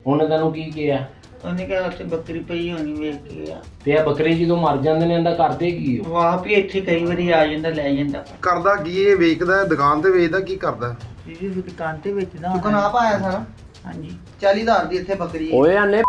ਉਹਨੇ ਤੈਨੂੰ ਕੀ ਕਿਹਾ? ਉਹਨੇ ਕਿਹਾ ਉੱਥੇ ਬੱਕਰੀ ਪਈ ਹੋਣੀ ਵੇਖ ਕੇ ਆ। ਤੇ ਇਹ ਬੱਕਰੀ ਜਦੋਂ ਮਰ ਜਾਂਦੇ ਨੇ ਇਹਦਾ ਕਰਦੇ ਕੀ ਹੋ? ਉਹ ਆਪ ਹੀ ਇੱਥੇ ਕਈ ਵਾਰੀ ਆ ਜਾਂਦਾ ਲੈ ਜਾਂਦਾ। ਕਰਦਾ ਕੀ ਇਹ ਵੇਚਦਾ ਦੁਕਾਨ ਤੇ ਵੇਚਦਾ ਕੀ ਕਰਦਾ? ਇਹ ਵੀ ਦੁਕਾਨ ਤੇ ਵੇਚਦਾ। ਦੁਕਾਨ ਆਪ ਆਇਆ ਸਾਰਾ। ਹਾਂਜੀ 40,000 ਦੀ ਇੱਥੇ ਬੱਕਰੀ। ਓਏ ਆਨੇ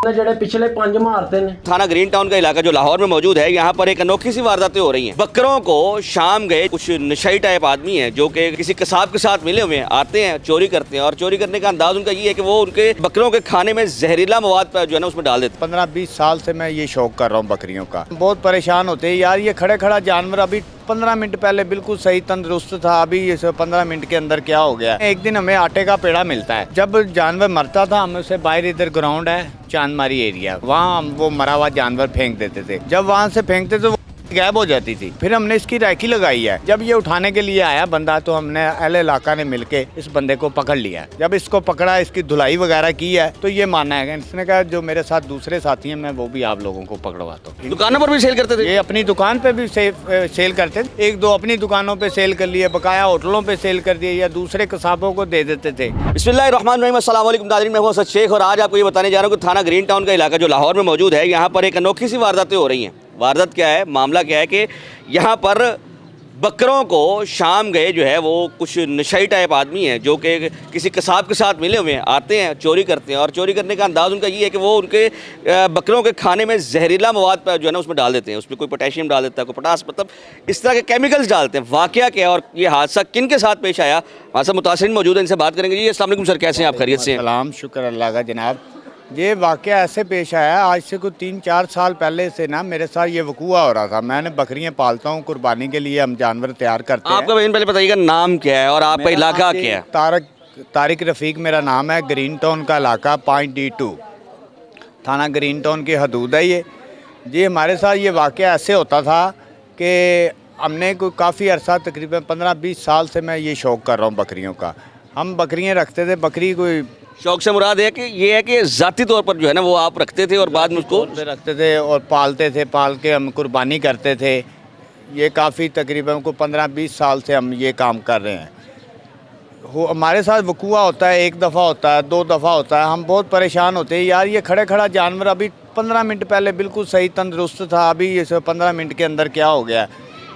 ਜਿਹੜੇ पिछले 5 मारते ने। थाना ग्रीन टाउन का इलाका जो लाहौर में मौजूद है, यहाँ पर एक अनोखी सी वारदातें हो रही हैं। बकरों को शाम गए कुछ नशाई टाइप आदमी हैं जो कि किसी कसाब के साथ मिले हुए हैं, आते हैं, चोरी करते हैं और चोरी करने का अंदाज उनका ये है कि वो उनके बकरों के खाने में जहरीला मवाद जो है ना उसमें डाल देते हैं। 15-20 साल से मैं ये शौक कर रहा हूँ बकरियों का। बहुत परेशान होते हैं यार, ये खड़े खड़ा जानवर अभी 15 मिनट पहले बिल्कुल सही तंदुरुस्त था, अभी ये 15 मिनट के अंदर क्या हो गया। एक दिन हमें आटे का पेड़ा मिलता है, जब जानवर मरता था हम उसे बाहर इधर ग्राउंड है चांदमारी एरिया, वहाँ हम वो मरा हुआ जानवर फेंक देते थे। जब वहाँ से फेंकते तो गायब हो जाती थी। फिर हमने इसकी रैकी लगाई है। जब ये उठाने के लिए आया बंदा तो हमने अहले इलाका ने मिलके इस बंदे को पकड़ लिया। जब इसको पकड़ा, इसकी धुलाई वगैरह की है तो ये माना है। इसने कहा जो मेरे साथ दूसरे साथी हैं मैं वो भी आप लोगों को पकड़वाता हूँ। दुकानों पर भी सेल करते थे? ये अपनी दुकान पे भी सेल करते थे, एक दो अपनी दुकानों पे सेल कर लिए, बकाया होटलों पे सेल कर दिए या दूसरे कसाबों को दे देते थे। बिस्मिल्लाहिर्रहमानिर्रहीम, अस्सलाम वालेकुम नाज़रीन, मैं हूं असद शेख और आज आपको ये बताने जा रहा हूँ कि थाना ग्रीन टाउन का इलाका जो लाहौर में मौजूद है, यहाँ पर एक अनोखी सी वारदातें हो रही हैं। वारदात क्या है, मामला क्या है कि यहाँ पर बकरों को शाम गए जो है वो कुछ नशाई टाइप आदमी हैं जो कि किसी कसाब के साथ मिले हुए हैं, आते हैं, चोरी करते हैं और चोरी करने का अंदाज़ उनका ये है कि वो उनके बकरों के खाने में जहरीला मवाद जो है ना उसमें डाल देते हैं। उसमें कोई पोटेशियम डाल देता है, कोई पोटास, मतलब इस तरह के केमिकल्स डालते हैं। वाकया क्या है और ये हादसा किन के साथ पेश आया, हमारे साथ मुतासिरीन मौजूद है, इनसे बात करेंगे। जी अस्सलाम वालेकुम सर, कैसे हैं आप? खैरियत से हैं? सलाम, शुक्र अल्लाह का जनाब। ये वाक़या ऐसे पेश आया, आज से कुछ 3-4 साल पहले से ना मेरे साथ ये वकूआ हो रहा था। मैंने बकरियां पालता हूँ, कुर्बानी के लिए हम जानवर तैयार करते हैं। आपका बहन पहले बताइएगा नाम क्या है और आपका इलाका क्या है? तारिक रफ़ीक मेरा नाम है। ग्रीन टाउन का इलाका 5D2 थाना ग्रीन टाउन की हदूद है ये। जी हमारे साथ ये वाक़या ऐसे होता था कि हमने कोई काफ़ी अरसा, तकरीबन 15-20 साल से मैं ये शौक़ कर रहा हूँ बकरियों का। हम बकरियाँ रखते थे। बकरी कोई शौक से मुराद है कि ये है कि ज़ाती तौर पर जो है ना वो आप रखते थे और बाद में उसको रखते थे और पालते थे, पाल के हम कुर्बानी करते थे। ये काफ़ी तकरीबन को 15-20 साल से हम ये काम कर रहे हैं। हमारे साथ वकूआ होता है, एक दफ़ा होता है, 2 दफ़ा होता है। हम बहुत परेशान होते हैं यार, ये खड़े खड़ा जानवर अभी 15 मिनट पहले बिल्कुल सही तंदुरुस्त था, अभी ये 15 मिनट के अंदर क्या हो गया।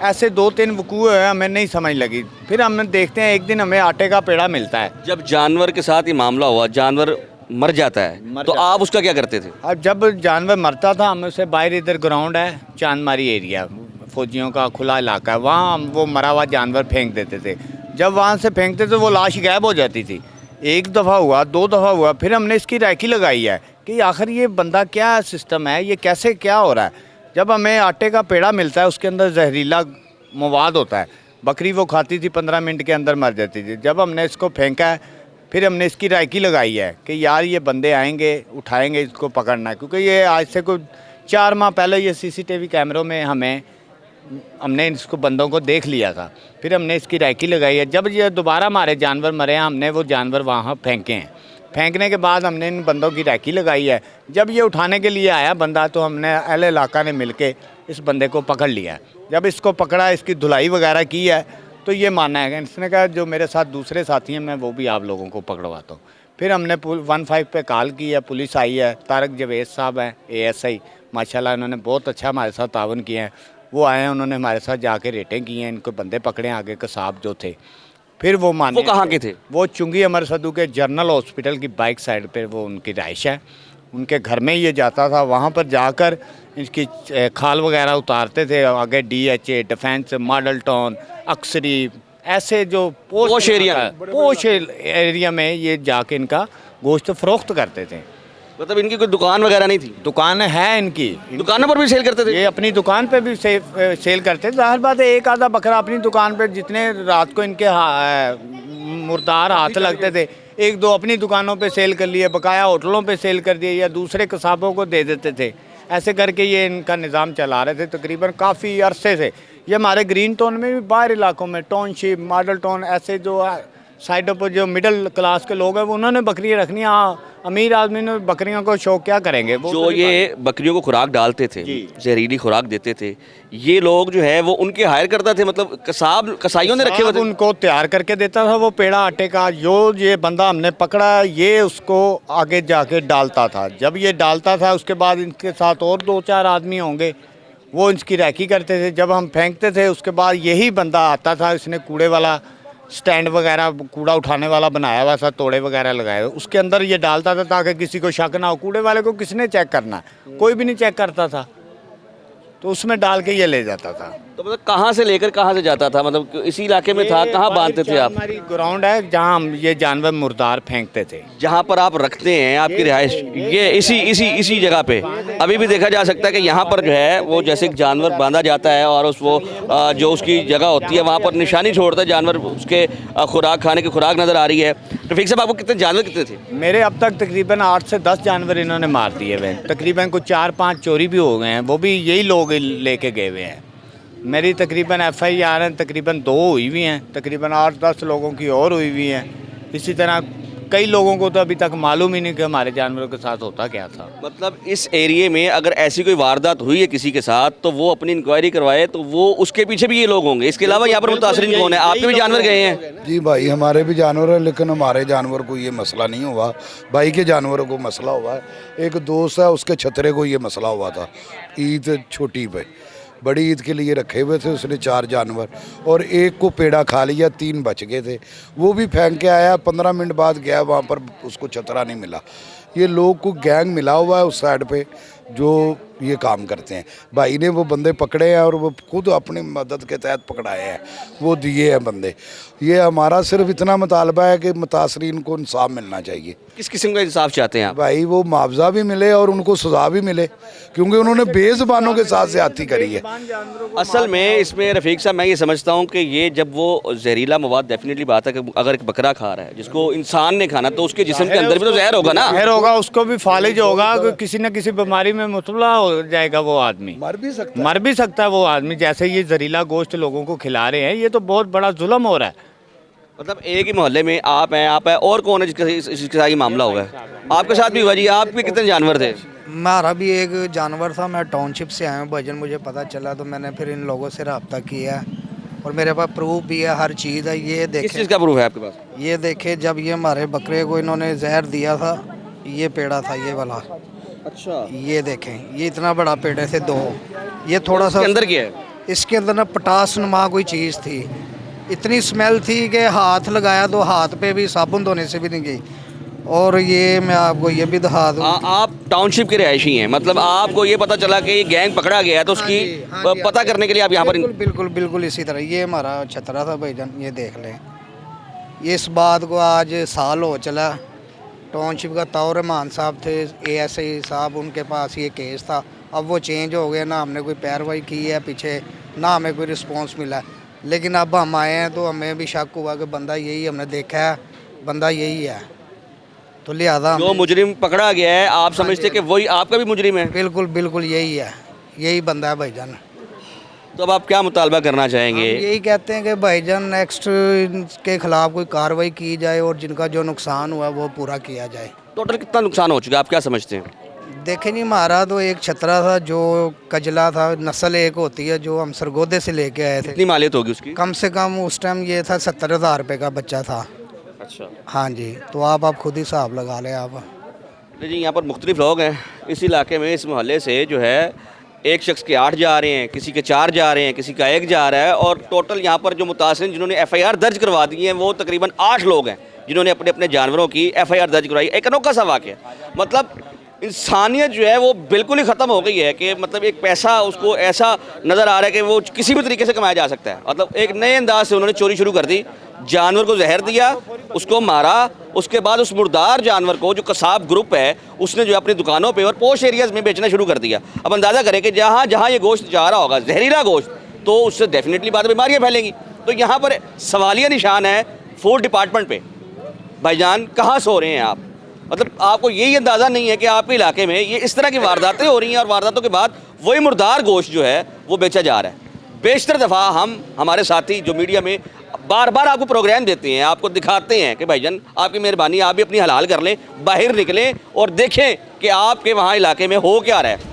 ऐसे 2-3 वकूए हैं, हमें नहीं समझ लगी। फिर हम देखते हैं एक दिन हमें आटे का पेड़ा मिलता है। जब जानवर के साथ ये मामला हुआ, जानवर मर जाता है तो आप उसका क्या करते थे? अब जब जानवर मरता था हम उसे बाहर, इधर ग्राउंड है चांदमारी एरिया, फौजियों का खुला इलाका है, वहाँ हम वो मरा हुआ जानवर फेंक देते थे। जब वहाँ से फेंकते तो वो लाश गायब हो जाती थी। एक दफ़ा हुआ, 2 दफ़ा हुआ, फिर हमने इसकी रैकी लगाई है कि आखिर ये बंदा क्या सिस्टम है, ये कैसे क्या हो रहा है। जब हमें आटे का पेड़ा मिलता है उसके अंदर जहरीला मवाद होता है। बकरी वो खाती थी, 15 मिनट के अंदर मर जाती थी। जब हमने इसको फेंका है फिर हमने इसकी रैकी लगाई है कि यार ये बंदे आएंगे, उठाएंगे, इसको पकड़ना है। क्योंकि ये आज से कोई 4 माह पहले ये CCTV कैमरों में हमने इसको बंदों को देख लिया था। फिर हमने इसकी रैकी लगाई है। जब ये दोबारा हमारे जानवर मरे हैं हमने वो जानवर वहाँ फेंके हैं। फेंकने के बाद हमने इन बंदों की रैकी लगाई है। जब ये उठाने के लिए आया बंदा तो हमने अहले इलाका ने मिलके इस बंदे को पकड़ लिया। जब इसको पकड़ा, इसकी धुलाई वगैरह की है तो ये माना है। इसने कहा जो मेरे साथ दूसरे साथी हैं मैं वो भी आप लोगों को पकड़वाता हूँ। फिर हमने 15 पे कॉल की है, पुलिस आई है। तारक जवेद साहब हैं ASI, माशाल्लाह इन्होंने बहुत अच्छा हमारे साथ तावन किया है। वो आए हैं, उन्होंने हमारे साथ जाके रेटें की हैं, इनको बंदे पकड़े आगे कसाब जो थे। फिर वो माने। वो कहाँ के थे? वो चुंगी अमर सदू के जनरल हॉस्पिटल की बाइक साइड पे वो उनकी रहाइश है। उनके घर में ये जाता था, वहाँ पर जाकर इसकी खाल वगैरह उतारते थे। आगे DHA, डिफेंस, मॉडल टाउन, अक्सरी, ऐसे जो पोश एरिया में ये जाके इनका गोश्त फ़रोख्त करते थे। मतलब इनकी कोई दुकान वगैरह नहीं थी? दुकान है इनकी, दुकानों पर भी सेल करते थे? ये अपनी दुकान पे भी सेल करते थे। जाहिर बात है एक आधा बकरा अपनी दुकान पे, जितने रात को इनके मुर्दार हाथ लगते थे, 1-2 अपनी दुकानों पे सेल कर लिए, बकाया होटलों पे सेल कर दिए या दूसरे कसाबों को दे देते थे। ऐसे करके ये इनका निज़ाम चला रहे थे तकरीबन काफ़ी अरसे से। ये हमारे ग्रीन टाउन में भी, बाहर इलाकों में, टाउनशिप, मॉडल टाउन, ऐसे जो साइडों पर जो मिडिल क्लास के लोग हैं वो उन्होंने बकरियाँ रखनी है। हाँ, अमीर आदमी ने बकरियों को शौक क्या करेंगे, वो जो ये बकरियों को खुराक डालते थे, जहरीली खुराक देते थे, ये लोग जो है वो उनके हायर करते थे, मतलब कसाइयों ने रखे हुए थे। उनको तैयार करके देता था वो पेड़ा आटे का। जो ये बंदा हमने पकड़ा ये उसको आगे जाके डालता था। जब ये डालता था उसके बाद इनके साथ और 2-4 आदमी होंगे, वो इसकी रैकी करते थे। जब हम फेंकते थे उसके बाद यही बंदा आता था, इसने कूड़े वाला स्टैंड वगैरह, कूड़ा उठाने वाला बनाया हुआ था, तोड़े वगैरह लगाए हुए, उसके अंदर ये डालता था ताकि किसी को शक ना हो। कूड़े वाले को किसने चेक करना है, कोई भी नहीं चेक करता था, तो उसमें डाल के ये ले जाता था। तो मतलब कहाँ से लेकर कहाँ से जाता था, मतलब इसी इलाके में था, कहाँ बांधते थे आप? हमारी ग्राउंड है जहाँ हम ये जानवर मुर्दार फेंकते थे। जहाँ पर आप रखते हैं आपकी रिहाइश, ये इसी जगह पे अभी भी देखा जा सकता है कि यहाँ पर जो है वो जैसे एक जानवर बांधा जाता है और जो उसकी जगह होती है वहाँ पर निशानी छोड़ता है जानवर, उसके खुराक खाने की खुराक नज़र आ रही है। रफीक साहब, आपको कितने जानवर कितने थे? मेरे अब तक तकरीबन 8 से 10 जानवर इन्होंने मार दिए हुए हैं। तकरीबन कुछ 4-5 चोरी भी हो गए हैं, वो भी यही लोग लेके गए हुए हैं। मेरी तकरीबन FIR हैं तकरीबन 2 हुई हुई हैं, तकरीबन 8-10 लोगों की और हुई हुई हैं। इसी तरह कई लोगों को तो अभी तक मालूम ही नहीं कि हमारे जानवरों के साथ होता क्या था। मतलब इस एरिए में अगर ऐसी कोई वारदात हुई है किसी के साथ तो वो अपनी इंक्वायरी करवाए तो वो उसके पीछे भी ये लोग होंगे। इसके अलावा यहाँ पर मुतासरीन कौन है? आपके भी जानवर गए हैं? जी भाई, हमारे भी जानवर हैं, लेकिन हमारे जानवर को ये मसला नहीं हुआ, भाई के जानवरों को मसला हुआ है। एक दोस्त है उसके छतरे को ये मसला हुआ था ईद छोटी पे, बड़ी ईद के लिए रखे हुए थे उसने 4 जानवर, और एक को पेड़ा खा लिया, 3 बच गए थे। वो भी फेंक के आया, 15 मिनट बाद गया वहाँ पर, उसको छतरा नहीं मिला। ये लोग को गैंग मिला हुआ है उस साइड पे जो ये काम करते हैं। भाई ने वो बंदे पकड़े हैं और वो खुद अपनी मदद के तहत पकड़ाए हैं, वो दिए हैं बंदे। ये हमारा सिर्फ इतना मुतालबा है कि मुतासरीन को इंसाफ मिलना चाहिए। किस किस्म का इंसाफ चाहते हैं आप? भाई वो मुआवजा भी मिले और उनको सजा भी मिले, क्योंकि उन्होंने बेज़बानों के साथ ज्यादती करी है। असल में इसमें रफीक साहब मैं ये समझता हूँ कि ये जब वो जहरीला मवाद, डेफिनेटली बात है कि अगर एक बकरा खा रहा है जिसको इंसान ने खाना तो उसके जिस्म के अंदर भी तो जहर होगा ना। जहर होगा, उसको भी फालिज होगा, किसी न किसी बीमारी में मुबतला हो जाएगा वो आदमी, मर भी सकता है वो आदमी। जैसे ये जहरीला गोश्त लोगों को खिला रहे हैं, ये तो बहुत बड़ा जुल्म हो रहा है। मतलब एक ही मोहल्ले में आप हैं और कौन है जिसके साथ ये मामला हुआ है? आपके साथ भी हुआ जी? आपके कितने जानवर थे? हमारा भी एक जानवर था। मैं टाउनशिप से आया हूँ भाईजान, मुझे पता चला तो मैंने फिर इन लोगों से रब्ता किया और मेरे पास प्रूफ भी है, हर चीज़ है। ये देखें, किस चीज़ का प्रूफ है आपके पास? ये देखे, जब ये हमारे बकरे को इन्होंने जहर दिया था, ये पेड़ा था ये वाला। अच्छा, ये देखें, ये इतना बड़ा पेड़े थे 2। ये थोड़ा सा अंदर क्या है? इसके अंदर ना पटास नुमा कोई चीज़ थी, इतनी स्मेल थी कि हाथ लगाया तो हाथ पे भी साबुन धोने से भी नहीं गई। और ये मैं आपको ये भी दिखा दूँ, आप टाउनशिप के रहायशी हैं, मतलब आपको ये पता चला कि ये गैंग पकड़ा गया है तो उसकी पता करने के लिए आप यहाँ पर? बिल्कुल इसी तरह। ये हमारा छतरा था भाईजान, ये देख लें। ये इस बात को आज साल हो चला। टाउनशिप का तौर रहमान साहब थे, ASI साहब, उनके पास ये केस था। अब वो चेंज हो गए, ना हमने कोई पैरवाई की है पीछे, ना हमें कोई रिस्पॉन्स मिला। लेकिन अब हम आए हैं तो हमें भी शक हुआ कि बंदा यही, हमने देखा है बंदा यही है, तो लिहाजा जो मुजरिम पकड़ा गया है आप समझते कि वही आपका भी मुजरिम है? बिल्कुल यही है, यही बंदा है भाईजान। तो अब आप क्या मुतालबा करना चाहेंगे? यही कहते हैं कि भाईजान नेक्स्ट के खिलाफ कोई कार्रवाई की जाए और जिनका जो नुकसान हुआ वो पूरा किया जाए। टोटल कितना नुकसान हो चुका है, आप क्या समझते हैं? देखें नहीं, हमारा तो एक छतरा था जो कजला था, नस्ल एक होती है जो हम सरगोदे से लेके आए थे। कितनी मालियत होगी उसकी? कम से कम उस टाइम ये था 70,000 रुपये का बच्चा था। अच्छा, हाँ जी, तो आप खुद ही हिसाब लगा लें आप। जी, यहाँ पर मुख्तलिफ लोग हैं इस इलाके में। इस मोहल्ले से जो है एक शख्स के 8 जा रहे हैं, किसी के 4 जा रहे हैं, किसी का 1 जा रहा है, और टोटल यहाँ पर जो मुतासिर जिन्होंने FIR दर्ज करवा दी है वो तकरीबन 8 लोग हैं जिन्होंने अपने अपने जानवरों की FIR दर्ज करवाई। एक अनोखा सा वाक़या, मतलब इंसानियत जो है वो बिल्कुल ही ख़त्म हो गई है कि मतलब एक पैसा उसको ऐसा नज़र आ रहा है कि वो किसी भी तरीके से कमाया जा सकता है। मतलब एक नए अंदाज से उन्होंने चोरी शुरू कर दी, जानवर को जहर दिया, उसको मारा, उसके बाद उस मुर्दार जानवर को जो कसाब ग्रुप है उसने जो अपनी दुकानों पे और पोश एरियाज़ में बेचना शुरू कर दिया। अब अंदाज़ा करें कि जहाँ जहाँ ये गोश्त जा रहा होगा, जहरीला गोश्त, तो उससे डेफिनेटली बाद में बीमारियाँ फैलेंगी। तो यहाँ पर सवालिया निशान है फूड डिपार्टमेंट पे। भाईजान कहाँ सो रहे हैं आप? मतलब आपको यही अंदाज़ा नहीं है कि आपके इलाके में ये इस तरह की वारदातें हो रही हैं और वारदातों के बाद वही मुर्दार गोश्त जो है वो बेचा जा रहा है। बेशतर दफ़ा हम हमारे साथी जो मीडिया में बार बार आपको प्रोग्राम देते हैं, आपको दिखाते हैं कि भाईजान आपकी मेहरबानी, आप भी अपनी हलाल कर लें, बाहर निकलें और देखें कि आपके वहाँ इलाके में हो क्या रहा है।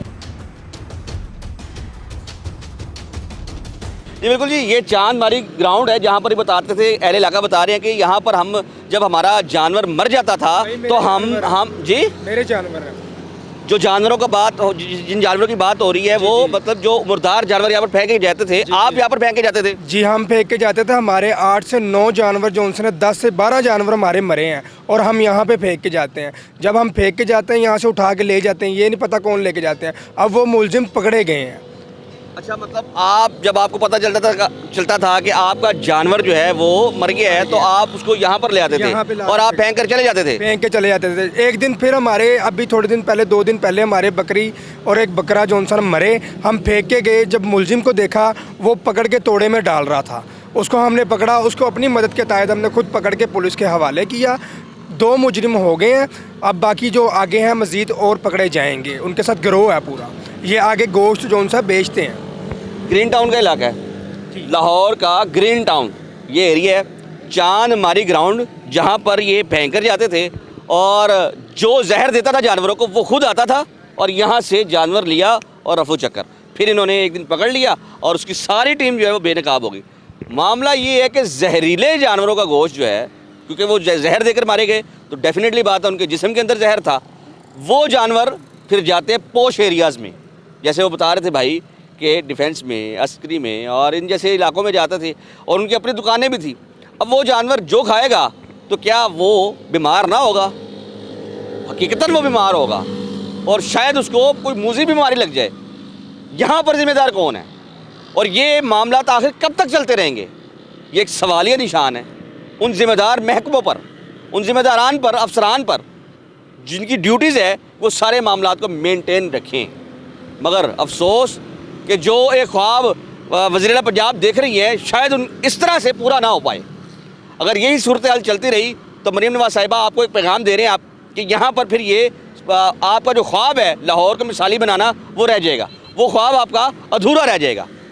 जी बिल्कुल जी, ये चांदमारी ग्राउंड है जहाँ पर बताते थे, अहले इलाका बता रहे हैं कि यहाँ पर हम जब हमारा जानवर मर जाता था तो हम जी मेरे जानवर हैं। जो जानवरों का जिन जानवरों की बात हो रही है वो मतलब जो मुर्दार जानवर यहाँ पर फेंके जाते थे, आप यहाँ पर फेंके जाते थे? जी हम फेंक के जाते थे, हमारे 8 से 9 जानवर जो उनसे 10 से 12 जानवर हमारे मरे हैं और हम यहाँ पे फेंक के जाते हैं। जब हम फेंक के जाते हैं यहाँ से उठा के ले जाते हैं, ये नहीं पता कौन लेके जाते हैं। अब वो मुलजिम पकड़े गए हैं। अच्छा, मतलब आप जब आपको पता चलता था कि आपका जानवर जो है वो मर गया है तो आप उसको यहाँ पर ले आते थे और आप फेंक कर चले जाते थे? फेंक के चले जाते थे। एक दिन फिर हमारे अभी थोड़े दिन पहले 2 दिन पहले हमारे बकरी और एक बकरा जॉनसन मरे, हम फेंक के गए। जब मुलजिम को देखा वो पकड़ के तोड़े में डाल रहा था, उसको हमने पकड़ा, उसको अपनी मदद के तहत हमने खुद पकड़ के पुलिस के हवाले किया। 2 मुजरिम हो गए हैं, अब बाकी जो आगे हैं मज़ीद और पकड़े जाएंगे। उनके साथ गिरोह है पूरा, ये आगे गोश्त जो सा बेचते हैं। ग्रीन टाउन का इलाका है, लाहौर का ग्रीन टाउन ये एरिया है, चांदमारी ग्राउंड, जहाँ पर ये फेंक कर जाते थे और जो जहर देता था जानवरों को वो खुद आता था और यहाँ से जानवर लिया और रफू चक्कर। फिर इन्होंने एक दिन पकड़ लिया और उसकी सारी टीम जो है वो बेनकाब हो गई। मामला ये है कि जहरीले जानवरों का गोश्त जो है, क्योंकि वो जहर देकर मारे गए तो डेफिनेटली बात है उनके जिस्म के अंदर जहर था, वो जानवर फिर जाते हैं पोश एरियाज़ में, जैसे वो बता रहे थे भाई कि डिफेंस में, अस्करी में और इन जैसे इलाकों में जाते थे और उनकी अपनी दुकानें भी थी। अब वो जानवर जो खाएगा तो क्या वो बीमार ना होगा? हकीकतन वो बीमार होगा और शायद उसको कोई मूजी बीमारी लग जाए। यहाँ पर जिम्मेदार कौन है और ये मामला आखिर कब तक चलते रहेंगे? ये एक सवालिया निशान है उन जिम्मेदार महकमों पर, उन जिम्मेदारान पर, अफसरान पर, जिनकी ड्यूटीज़ है वो सारे मामलात को मेंटेन रखें। मगर अफसोस कि जो एक ख्वाब वज़ीर-ए-आला पंजाब देख रही है शायद इस तरह से पूरा ना हो पाए। अगर यही सूरत हाल चलती रही तो मरीम नवाज़ साहिबा आपको एक पैगाम दे रहे हैं आप कि यहाँ पर फिर ये आपका जो ख्वाब है लाहौर को मिसाली बनाना वो रह जाएगा, वो ख्वाब आपका अधूरा रह जाएगा।